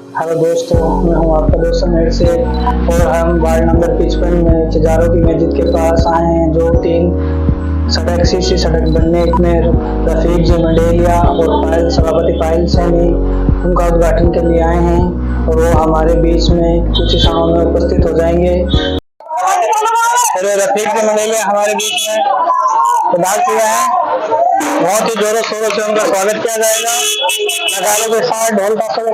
Hello दोस्तों, मैं हूं आपका दोस्त समीर से और हम वार्ड नंबर 55 में चिजारों की मस्जिद के पास आए हैं, जो 3 सड़क सीसी सड़क बनने में रफीक जी मंडेलिया और पायल सभापति पायल सैनी उनका उद्घाटन के लिए आए हैं और वो हमारे बीच में कुछ ही क्षणों में उपस्थित हो जाएंगे। हेलो, रफीक जी मंडेलिया हमारे बीच में पधार किया है। बहुत ही जोरों शोरों से उनका स्वागत किया जाएगा, नगाड़ों के साथ, ढोल ताशों के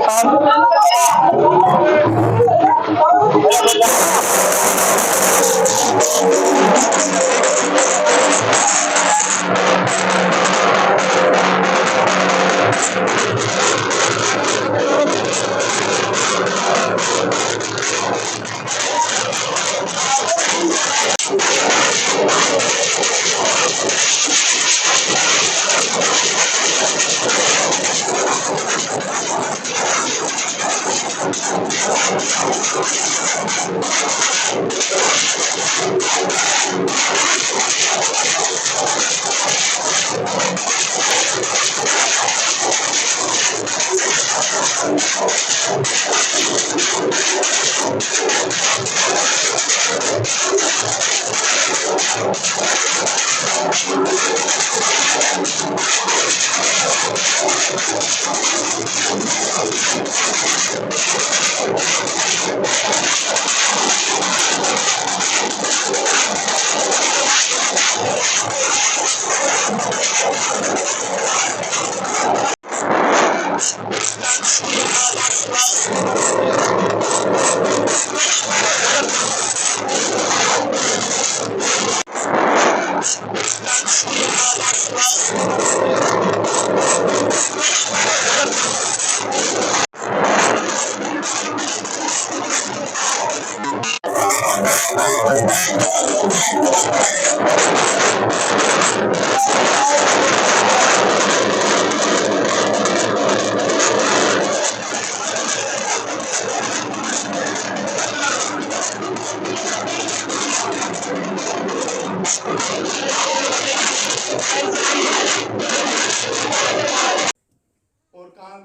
और काम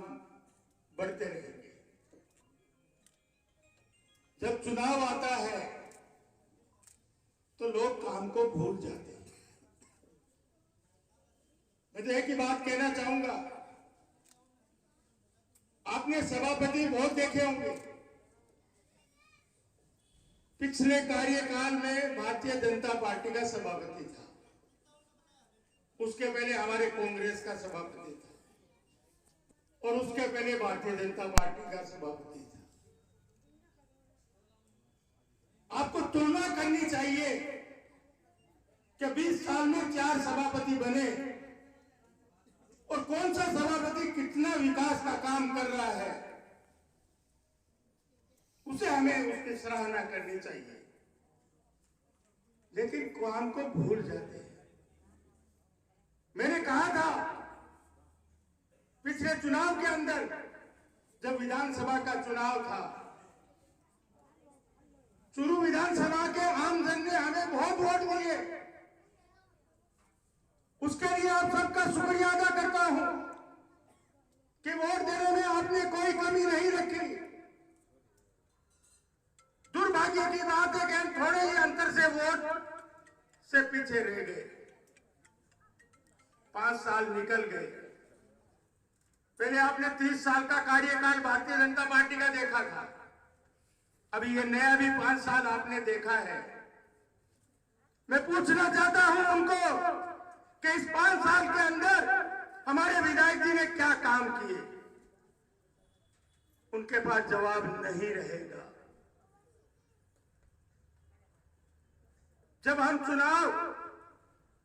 बढ़ते रहेंगे। जब चुनाव आता है तो लोग काम को भूल जाते हैं। मैं तो एक ही बात कहना चाहूंगा, आपने सभापति बहुत देखे होंगे। पिछले कार्यकाल में भारतीय जनता पार्टी का सभापति था, उसके पहले हमारे कांग्रेस का सभापति था और उसके पहले भारतीय जनता पार्टी का सभापति था। आपको तुलना करनी चाहिए कि 20 साल में 4 सभापति बने और कौन सा सभापति कितना विकास का काम कर रहा है, उसे हमें उसकी सराहना करनी चाहिए। लेकिन काम को भूल जाते हैं। मैंने कहा था पिछले चुनाव के अंदर, जब विधानसभा का चुनाव था, चूरू विधानसभा के आमजन ने हमें बहुत वोट दिए। उसके लिए आप सबका शुक्रिया अदा करता हूं कि वोट देने में आपने कोई कमी नहीं रखी। दुर्भाग्य की बात है कि हम थोड़े ही अंतर से वोट से पीछे रह गए। 5 साल निकल गए। पहले आपने 30 साल का कार्यकाल भारतीय जनता पार्टी का देखा था, अभी ये नया भी 5 साल आपने देखा है। मैं पूछना चाहता हूं उनको कि इस 5 साल के अंदर हमारे विधायक जी ने क्या काम किए। उनके पास जवाब नहीं रहेगा। जब हम चुनाव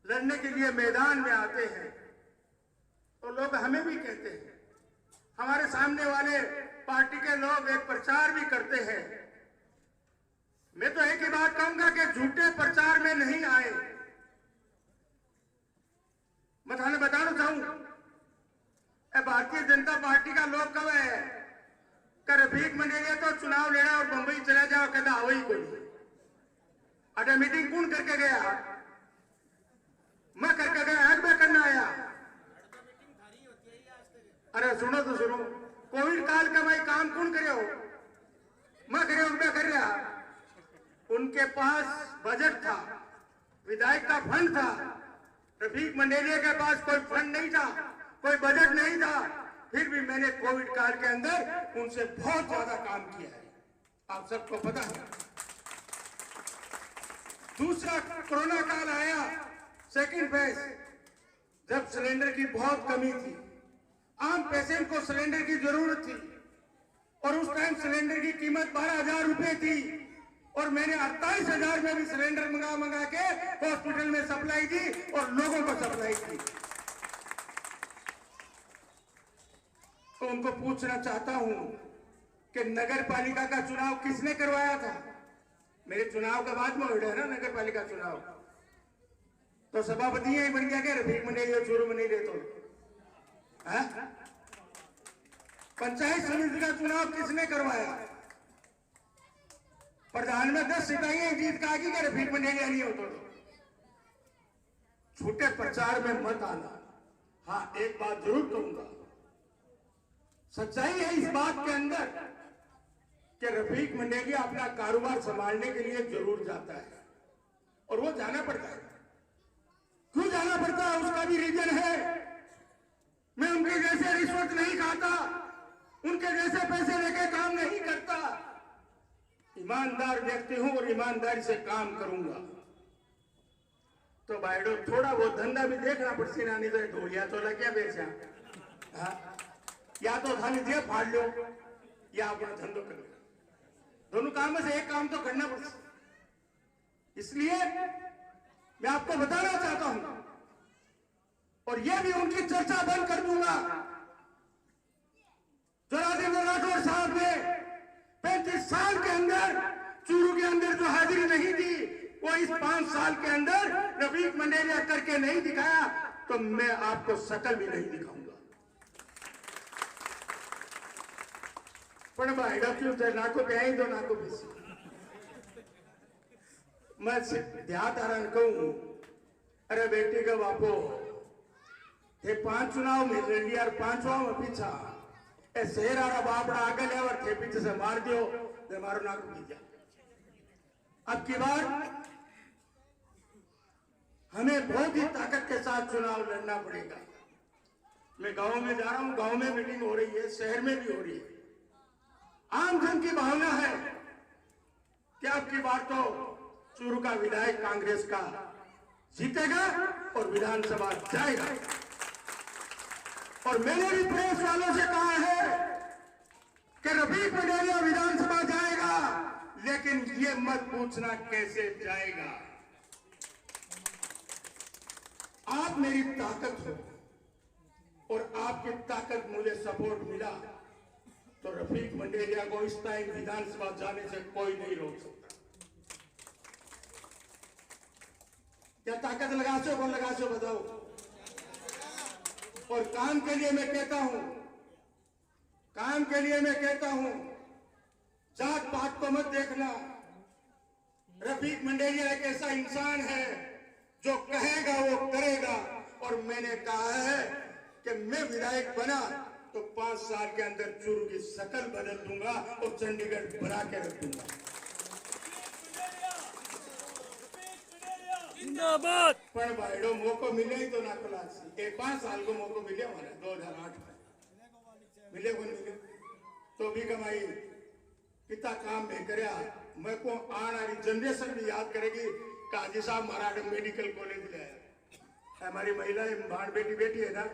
लड़ने के लिए मैदान में आते हैं तो लोग हमें भी कहते हैं, हमारे सामने वाले पार्टी के लोग एक प्रचार भी करते हैं। मैं तो एक ही बात कहूंगा कि झूठे प्रचार में नहीं आए। मैं थाने बताना चाहूंगा, भारतीय जनता पार्टी का लोग कब है कि रफीक मंडेलिया तो चुनाव लड़ा और बंबई चला जाओ, कहता वही कोई अरे मीटिंग कौन करके गया? मैं करके गया, मैं करना आया। अरे सुनो तो सुनो, कोविड काल का भाई काम कौन करे हो, मैं करे मैं कर रहा। उनके पास बजट था, विधायक का फंड था, रफीक मंडेलिया के पास कोई फंड नहीं था, कोई बजट नहीं था, फिर भी मैंने कोविड काल के अंदर उनसे बहुत ज्यादा काम किया है, आप सबको पता है। दूसरा कोरोना काल आया, सेकंड फेज, जब सिलेंडर की बहुत कमी थी, आम पेशेंट को सिलेंडर की जरूरत थी और उस टाइम सिलेंडर की कीमत 12,000 रुपए थी और मैंने 28,000 में भी सिलेंडर मंगा के हॉस्पिटल में सप्लाई दी और लोगों को सप्लाई की। तो उनको पूछना चाहता हूं कि नगर पालिका का चुनाव किसने करवाया था? मेरे चुनाव का बाद में हो रहा है ना नगर पालिका चुनाव, तो सभापति यही बन गया क्या रफीक मंडेलिया चूरू में नहीं रहते? पंचायत समिति का चुनाव किसने करवाया? प्रधान में 10 सिपाही जीत का आगे क्या रफीक मंडेलिया नहीं होता? झूठे प्रचार में मत आना। हाँ, एक बात जरूर कहूंगा, सच्चाई है इस बात के अंदर कि रफीक मंडेलिया अपना कारोबार संभालने के लिए जरूर जाता है और वो जाना पड़ता है। क्यों जाना पड़ता है उसका भी रीजन है। मैं उनके जैसे रिश्वत नहीं खाता, उनके जैसे पैसे लेके काम नहीं करता, ईमानदार व्यक्ति हूं और ईमानदारी से काम करूंगा। तो भाईडो थोड़ा बहुत धंधा भी देखना पड़ता, नहीं तो ढोलिया तो क्या बेचा, या तो थाली दिया फाड़ लो या अपना धंधो कर लो, दोनों काम में से एक काम तो करना पड़ता। इसलिए मैं आपको बताना चाहता हूं और यह भी उनकी चर्चा बंद कर दूंगा जो राजेंद्र राठौर साहब ने 35 साल के अंदर चूरू के अंदर जो हाजिरी नहीं दी, वो इस 5 साल के अंदर रफीक मंडेलिया करके नहीं दिखाया, तो मैं आपको शकल भी नहीं दिखाऊंगा। पण भाईडा क्यों थे नाको पे आई तो नाको पे मैं ध्यान आरण कहूं, अरे बेटी का बापो थे 5 चुनाव में रेडी यार 5वां में पीछा ए शहर आरा बापड़ा आगे ले और थे पीछे से मार दियो ते मारो नाको पी जा। अब की बार हमें बहुत ही ताकत के साथ चुनाव लड़ना पड़ेगा। मैं गांव में जा रहा हूं, गांव में मीटिंग हो रही है, शहर में भी हो रही है। आम जन की भावना है कि अब की बार तो चूरू का विधायक कांग्रेस का जीतेगा और विधानसभा जाएगा। और मैंने भी प्रेस वालों से कहा है कि रफीक मंडेलिया विधानसभा जाएगा, लेकिन ये मत पूछना कैसे जाएगा। आप मेरी ताकत हो और आपकी ताकत मुझे सपोर्ट मिला तो रफीक मंडेलिया को इस टाइम विधानसभा जाने से कोई नहीं रोक सकता। क्या ताकत लगा सो कौन लगा सो बताओ। और काम के लिए मैं कहता हूं, काम के लिए मैं कहता हूं, जात पात को मत देखना। रफीक मंडेलिया एक ऐसा इंसान है जो कहेगा वो करेगा। और मैंने कहा है कि मैं विधायक बना तो 5 साल के अंदर चूरू की शकल बदल दूंगा और चंडीगढ़ बना के रख दूंगा। पर भाईडो मौको मिले ही तो ना क्लास एक 5 साल को मौको मिले हमारे 2008 में मिले को मिले तो भी कमाई कितना काम में करया। मैं को आने वाली जनरेशन भी याद करेगी काजी साहब महाराज मेडिकल कॉलेज लाया। हमारी महिला बाढ़ बेटी है ना,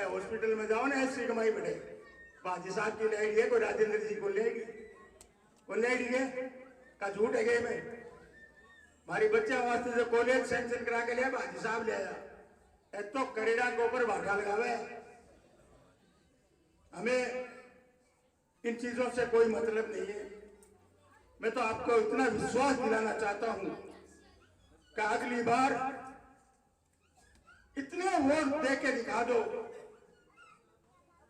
हॉस्पिटल में जाओ ना ऐसी कमाई बढ़े। बाजी साहब की लाइट है कोई राजेंद्र जी को लेगी, वो लाइट है का झूठ है गए में। हमारी बच्चे वास्ते जो कॉलेज सैंक्शन करा के लिया बाजी साहब ले आया, तो करेड़ा के ऊपर भाटा लगावे। हमें इन चीजों से कोई मतलब नहीं है। मैं तो आपको इतना विश्वास दिलाना चाहता हूं कि अगली बार इतने वोट दे के दिखा दो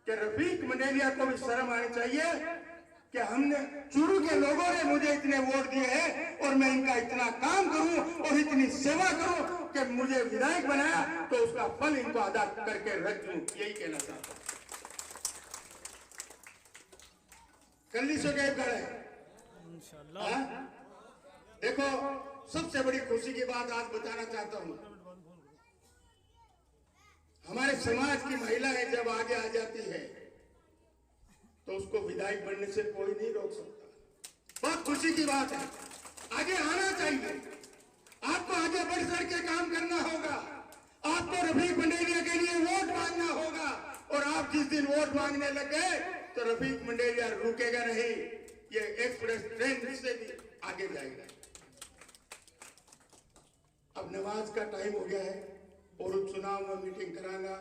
कि रफीक मंडेलिया को भी शर्म आनी चाहिए कि हमने चूरू के लोगों ने मुझे इतने वोट दिए हैं और मैं इनका इतना काम करूं और इतनी सेवा करूं कि मुझे विधायक बनाया तो उसका फल इनको अदा करके रख दूं। यही कहना चाहता हूं। कल्ली से गए खड़े इंशाल्लाह। देखो सबसे बड़ी खुशी की बात आज बताना चाहता हूं, हमारे समाज की महिलाएं जब आगे आ जाती है तो उसको विधायक बनने से कोई नहीं रोक सकता। बहुत खुशी की बात है, आगे आना चाहिए। आपको आगे बढ़ चढ़ के काम करना होगा। आपको रफीक मंडेलिया के लिए वोट मांगना होगा, और आप जिस दिन वोट मांगने लग गए तो रफीक मंडेलिया रुकेगा नहीं, ये एक्सप्रेस ट्रेन से भी आगे जाएगा। अब नमाज का टाइम हो गया है और चुनाव में मीटिंग कराना,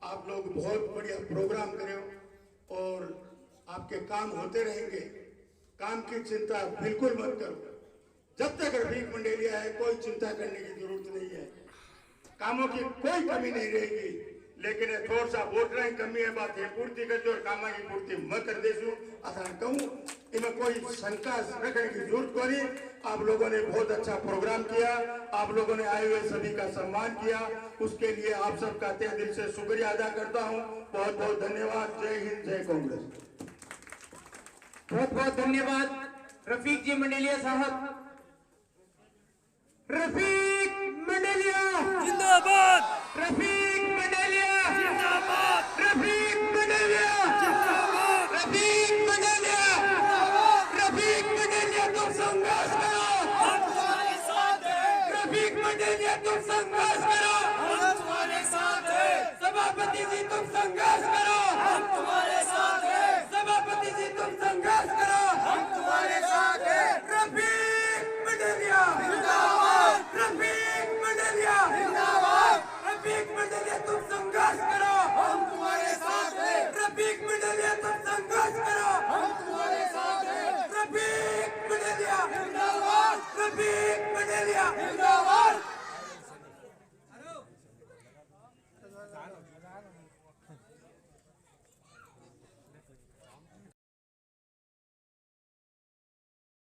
आप लोग बहुत बढ़िया प्रोग्राम करो और आपके काम होते रहेंगे। काम की चिंता बिल्कुल मत करो। जब तक रफीक मंडेलिया है कोई चिंता करने की जरूरत नहीं है, कामों की कोई कमी नहीं रहेगी। लेकिन थोड़ा सा वोटर की कमी है, बात है पूर्ति कर दो और कामा की पूर्ति मैं कर देसू असा कहूँ, इनमें कोई शंका रखने की जरूरत को नहीं। आप लोगों ने बहुत अच्छा प्रोग्राम किया, आप लोगों ने आए हुए सभी का सम्मान किया, उसके लिए आप सबका तहे दिल से शुक्रिया अदा करता हूँ। बहुत बहुत धन्यवाद। जय हिंद, जय कांग्रेस। बहुत बहुत धन्यवाद रफीक जी मंडेलिया साहब। रफीक मंडेलिया जिंदाबाद, रफीक मंडेलिया जिंदाबाद, रफीक मंडेलिया जिंदाबाद, रफीक मंडेलिया रफीक मंडेलिया तुम संघर्ष करो, हम तुम्हारे साथ हैं, रफीक मंडेलिया तुम संघर्ष करो, हम तुम्हारे साथ हैं, सभापति जी तुम संघर्ष करो, हम तुम्हारे साथ हैं, सभापति जी तुम संघर्ष करो, हम तुम्हारे साथ हैं, रफीक मंडेलिया जिंदाबाद, रफीक मंडेलिया जिंदाबाद, रफीक मंडेलिया तुम संघर्ष करो, हम तुम्हारे साथ हैं, रफीक मंडेलिया तुम संघर्ष करो, हम तुम्हारे साथ हैं, रफीक मंडेलिया जिंदाबाद, रफीक मंडेलिया जिंदाबाद।